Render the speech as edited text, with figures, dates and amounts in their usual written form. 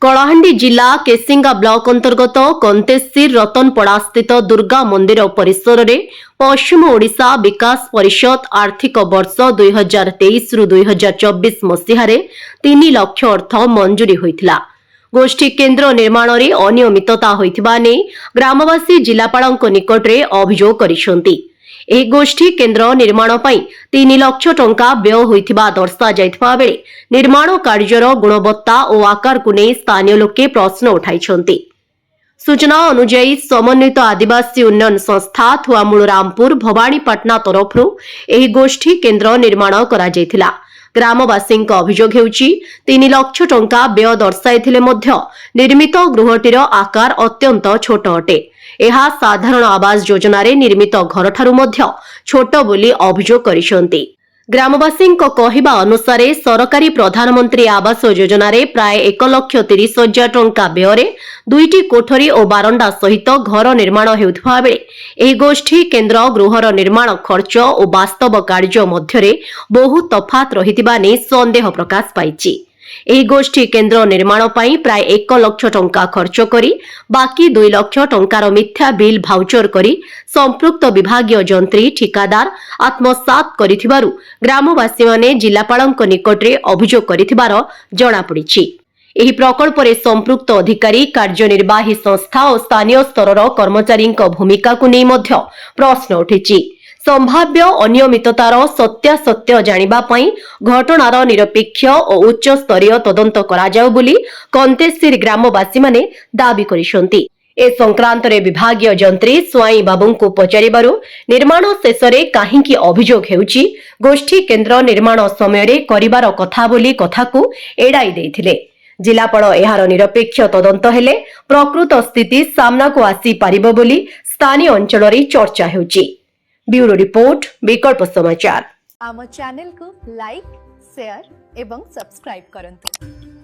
कलाहांडी जिला केसिंगा ब्लॉक अंतर्गत कंतेश्वर रतनपड़ा स्थित दुर्गा मंदिर परिसर में पश्चिम ओडिशा विकास परिषद आर्थिक वर्ष 2023-2024 मसीह 3 लाख अर्थ मंजूरी होइथिला। गोष्ठी केन्द्र निर्माण में अनियमितता होइथिबा ने ग्रामवासी जिलापालक निकट में अभियोग करिसेंती। ଏହି ଗୋଷ୍ଠୀ କେନ୍ଦ୍ର ନିର୍ମାଣ ପାଇଁ 3 ଲକ୍ଷ ଟଙ୍କା ବ୍ୟୟ ହୋଇଥିବା ଦର୍ଶା ଯାଇଥିବା ବେଳେ ନିର୍ମାଣ କାର୍ଯ୍ୟର ଗୁଣବତ୍ତା ଓ ଆକାରକୁ ନେଇ ସ୍ଥାନୀୟ ଲୋକେ ପ୍ରଶ୍ନ ଉଠାଇଛନ୍ତି। सूचना अनुଯାୟୀ ସମନ୍ୱିତ ଆଦିବାସୀ ଉନ୍ନୟନ ସଂସ୍ଥା ଥୁଆମୂଳ ରାମପୁର ଭବାନୀପାଟଣା ତରଫରୁ ଏହି ଗୋଷ୍ଠୀ କେନ୍ଦ୍ର ନିର୍ମାଣ କରାଯାଇଥିଲା। ଗ୍ରାମବାସୀଙ୍କ ଅଭିଯୋଗ ହେଉଛି 3 ଲକ୍ଷ ଟଙ୍କା ବ୍ୟୟ ଦର୍ଶାଇଥିଲେ ମଧ୍ୟ ନିର୍ମିତ ଗୃହଟିର ଆକାର ଅତ୍ୟନ୍ତ ଛୋଟ ଅଟେ। ଏହା ସାଧାରଣ ଆବାସ ଯୋଜନାରେ ନିର୍ମିତ ଘରଠାରୁ ମଧ୍ୟ ଛୋଟ ବୋଲି ଅଭିଯୋଗ କରିଛନ୍ତି। ଗ୍ରାମବାସୀଙ୍କ କହିବା ଅନୁସାରେ ସରକାରୀ ପ୍ରଧାନମନ୍ତ୍ରୀ ଆବାସ ଯୋଜନାରେ ପ୍ରାୟ 1,30,000 ଟଙ୍କା ବ୍ୟୟରେ 2ଟି କୋଠରୀ ଓ ବାରଣ୍ଡା ସହିତ ଘର ନିର୍ମାଣ ହେଉଥିବା ବେଳେ ଏହି ଗୋଷ୍ଠୀ କେନ୍ଦ୍ର ଗୃହର ନିର୍ମାଣ ଖର୍ଚ୍ଚ ଓ ବାସ୍ତବ କାର୍ଯ୍ୟ ମଧ୍ୟରେ ବହୁ ତଫାତ୍ ରହିଥିବା ନେଇ ସନ୍ଦେହ ପ୍ରକାଶ ପାଇଛି। ଏହି ଗୋଷ୍ଠୀ କେନ୍ଦ୍ର ନିର୍ମାଣ ପାଇଁ ପ୍ରାୟ 1 ଲକ୍ଷ ଟଙ୍କା ଖର୍ଚ୍ଚ କରି ବାକି 2 ଲକ୍ଷ ଟଙ୍କାର ମିଥ୍ୟା ବିଲ୍ ଭାଉଚର କରି ସମ୍ପୃକ୍ତ ବିଭାଗୀୟ ଯନ୍ତ୍ରୀ ଠିକାଦାର ଆତ୍ମସାତ କରିଥିବାରୁ ଗ୍ରାମବାସୀମାନେ ଜିଲ୍ଲାପାଳଙ୍କ ନିକଟରେ ଅଭିଯୋଗ କରିଥିବାର ଜଣାପଡ଼ିଛି। ଏହି ପ୍ରକଳ୍ପରେ ସମ୍ପୃକ୍ତ ଅଧିକାରୀ କାର୍ଯ୍ୟନିର୍ବାହୀ ସଂସ୍ଥା ଓ ସ୍ଥାନୀୟ ସ୍ତରର କର୍ମଚାରୀଙ୍କ ଭୂମିକାକୁ ନେଇ ମଧ୍ୟ ପ୍ରଶ୍ନ ଉଠିଛି। संभाव्य अनियमिततार सत्यासत्य जानिबा पई घटनार निरपेक्ष और उच्च स्तरीय तदंत करा जाउ बोली कंतेश्वर ग्रामवासी माने दाबी करिसंती। ए संक्रांत रे विभागीय जंत्री स्वाई बाबू को पचारिबारु निर्माण शेषरे काहींकी अभियोग हेउची गोष्ठी केन्द्र निर्माण समय रे करिबार कथा बोली कथाकू एडाई देथिले। जिलापाल एहार निरपेक्ष तदंत हेले प्रकृत स्थिति सामना को आसी पारिबो बोली स्थानीय अंचल रे चर्चा हेउची। ब्यूरो रिपोर्ट विकल्प समाचार। आम चैनल को लाइक शेयर एवं सब्सक्राइब करंतु।